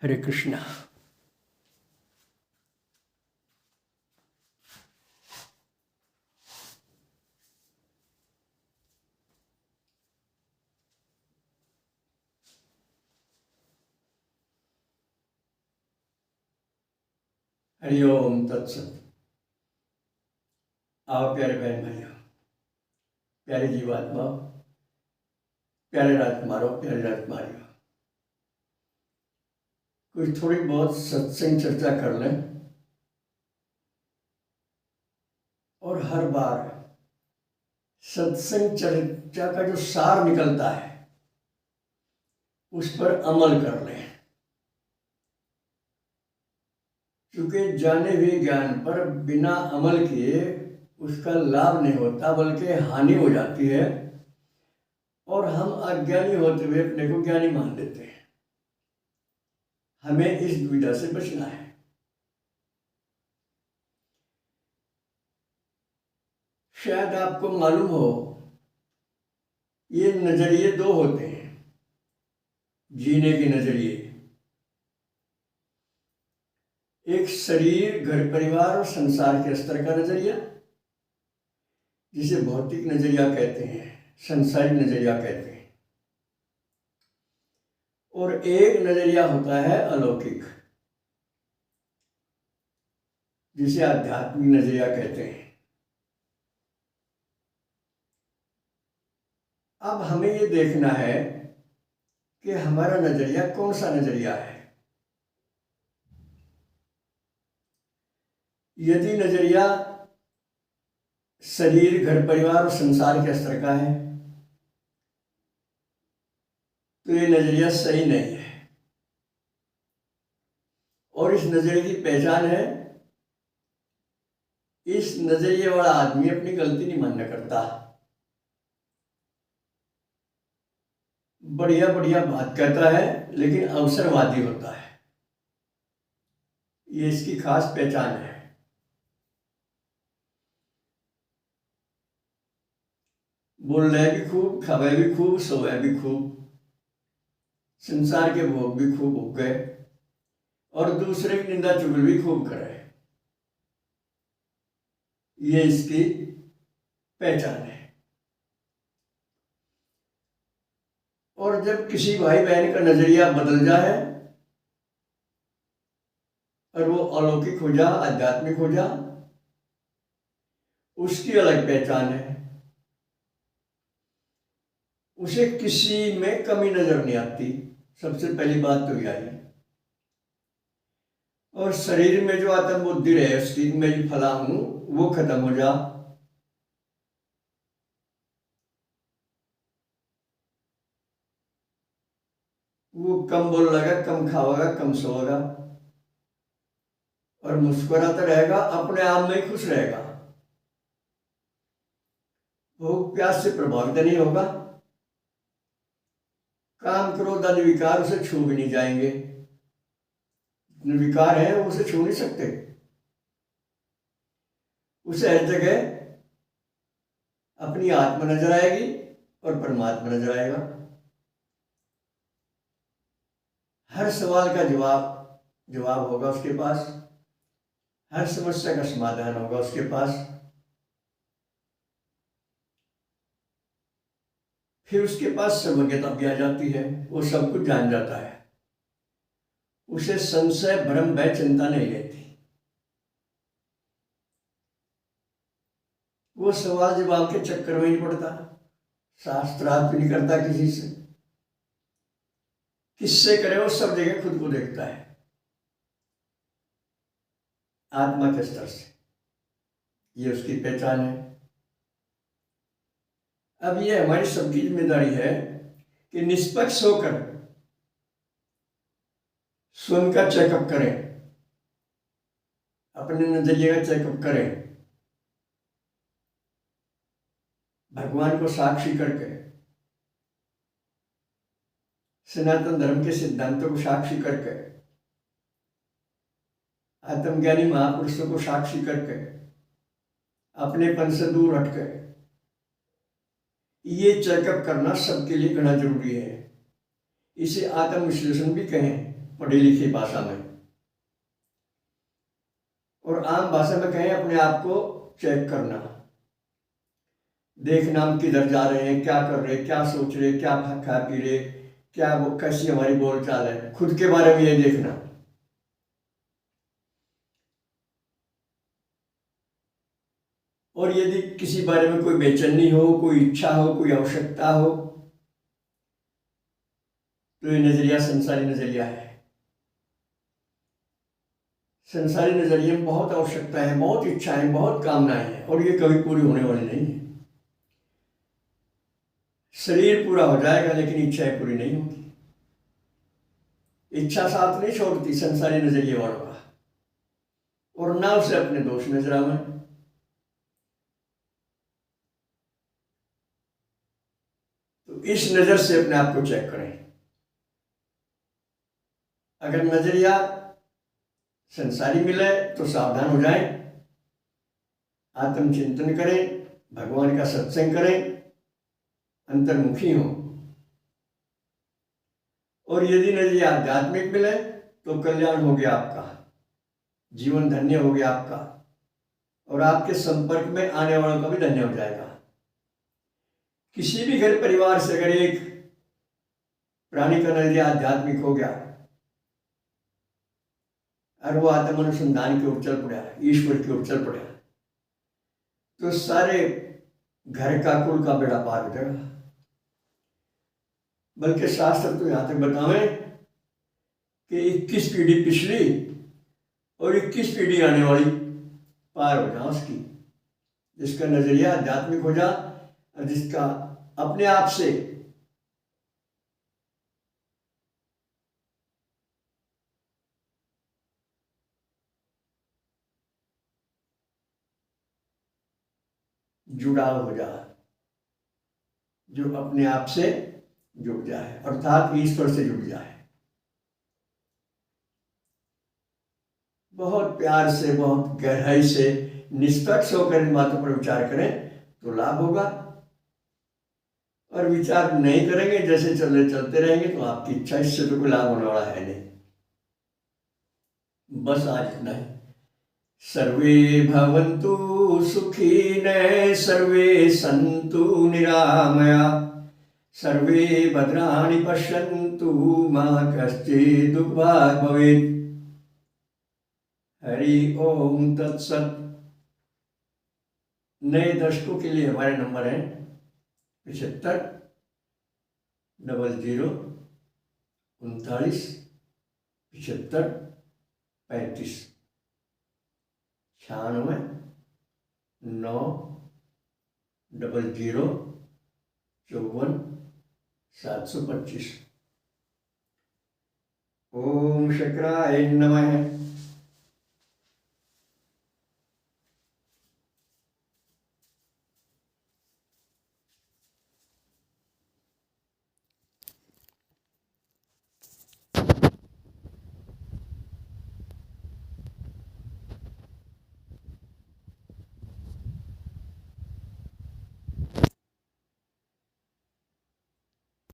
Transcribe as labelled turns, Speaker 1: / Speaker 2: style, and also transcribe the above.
Speaker 1: हरे कृष्णा। हरिओम तत्सत। आओ प्यारे बहन भाइयों, प्यारे जीवात्मा, प्यारे राजकुमारों, प्यारे राजकुमारियों, कुछ थोड़ी बहुत सत्संग चर्चा कर लें। और हर बार सत्संग चर्चा का जो सार निकलता है उस पर अमल कर लें, क्योंकि जाने हुए ज्ञान पर बिना अमल किए उसका लाभ नहीं होता बल्कि हानि हो जाती है और हम अज्ञानी होते हुए अपने को ज्ञानी मान लेते हैं। हमें इस दुविधा से बचना है। शायद आपको मालूम हो, ये नजरिए दो होते हैं जीने के नजरिए। एक शरीर, घर परिवार और संसार के स्तर का नजरिया, जिसे भौतिक नजरिया कहते हैं, संसारिक नजरिया कहते हैं। और एक नजरिया होता है अलौकिक, जिसे आध्यात्मिक नजरिया कहते हैं। अब हमें ये देखना है कि हमारा नजरिया कौन सा नजरिया है। यदि नजरिया शरीर, घर परिवार और संसार के स्तर का है तो ये नजरिया सही नहीं है। और इस नजरिए की पहचान है, इस नजरिए वाला आदमी अपनी गलती नहीं मान्य करता, बढ़िया बढ़िया बात कहता है लेकिन अवसरवादी होता है। ये इसकी खास पहचान है। बोल रहे भी खूब, खावे भी खूब, सोवे भी खूब, संसार के भोग भी खूब भोग गए और दूसरे की निंदा चुगल भी खूब करे। ये इसकी पहचान है। और जब किसी भाई बहन का नजरिया बदल जाए और वो अलौकिक हो जा, आध्यात्मिक हो जा, उसकी अलग पहचान है। उसे किसी में कमी नजर नहीं आती, सबसे पहली बात तो यह है। और शरीर में जो आत्म बुद्धि रहे उसकी मैं जो फला हूं वो खत्म हो जा। वो कम बोलेगा, कम खाएगा, कम सोएगा और मुस्कुराता रहेगा, अपने आप में ही खुश रहेगा। भूख प्यास से प्रभावित नहीं होगा। काम क्रोध आदि विकार उसे छू भी नहीं जाएंगे। विकार है वो उसे छू नहीं सकते। उसे हर जगह अपनी आत्मा नजर आएगी और परमात्मा नजर आएगा। हर सवाल का जवाब होगा उसके पास, हर समस्या का समाधान होगा उसके पास। फिर उसके पास सर्वज्ञता भी आ जाती है, वो सब कुछ जान जाता है। उसे संशय, भ्रम, भय, चिंता नहीं रहती। वो सवाल जवाब के चक्कर में नहीं पड़ता, शास्त्रार्थ भी नहीं करता किसी से। किससे करे वो सब जगह खुद को देखता है आत्मा के स्तर से। ये उसकी पहचान है। अब ये हमारी सबकी जिम्मेदारी है कि निष्पक्ष होकर स्वयं का चेकअप करें, अपने नजरिए का चेकअप करें, भगवान को साक्षी करके, सनातन धर्म के सिद्धांतों को साक्षी करके, आत्मज्ञानी महापुरुषों को साक्षी करके, अपनेपन से दूर हटकर ये चेकअप करना सबके लिए घना जरूरी है। इसे आत्म विश्लेषण भी कहें, पढ़ी लिखी भाषा में, और आम भाषा में कहें अपने आप को चेक करना, देखना हम किधर जा रहे हैं, क्या कर रहे हैं, क्या सोच रहे, क्या खा पी रहे, क्या वो कैसी हमारी बोलचाल है, खुद के बारे में ये देखना। और यदि किसी बारे में कोई बेचैनी हो, कोई इच्छा हो, कोई आवश्यकता हो, तो ये नजरिया संसारी नजरिया है। संसारी नजरिए में बहुत आवश्यकता है, बहुत इच्छाएं, बहुत कामनाएं हैं, और ये कभी पूरी होने वाली नहीं है। शरीर पूरा हो जाएगा लेकिन इच्छाएं पूरी नहीं होगी। इच्छा साथ नहीं छोड़ती संसारी नजरिए वालों का, और ना उसे अपने दोष नजर आवे। तो इस नजर से अपने आप को चेक करें। अगर नजरिया संसारी मिले तो सावधान हो जाएं, आत्मचिंतन करें, भगवान का सत्संग करें, अंतर्मुखी हो। और यदि नजरिया आध्यात्मिक मिले तो कल्याण हो गया आपका, जीवन धन्य हो गया आपका, और आपके संपर्क में आने वालों का भी धन्य हो जाएगा। किसी भी घर परिवार से अगर एक प्राणी का नजरिया आध्यात्मिक हो गया और वो आत्म अनुसंधान की ओर चल पड़ा, ईश्वर की ओर चल पड़ा, तो सारे घर का कुल का बेड़ा पार हो जाएगा। बल्कि शास्त्र तो यहां तक बतावे कि 21 पीढ़ी पिछली और 21 पीढ़ी आने वाली पार हो जाए उसकी, जिसका नजरिया आध्यात्मिक हो जा और जिसका अपने आप से जुड़ाव हो जा, जो अपने आप से जुड़ जाए, अर्थात ईश्वर से जुड़ जाए। बहुत प्यार से, बहुत गहराई से, निष्पक्ष होकर इन बातों पर विचार करें तो लाभ होगा। और विचार नहीं करेंगे, जैसे चलते रहेंगे, तो आपकी इच्छा, इससे तो कोई लाभ होने वाला है नहीं। बस आज इतना ही। सर्वे भवन्तु सुखिनः, सर्वे सन्तु निरामया, सर्वे भद्राणि पश्यन्तु मा कश्चित् दुःखभाग् भवेत्। हरि ओम तत्सत। नए दर्शकों के लिए हमारे नंबर है 75 00 39 75 35 96 9 00 54 725। ओम शंकराय नमः।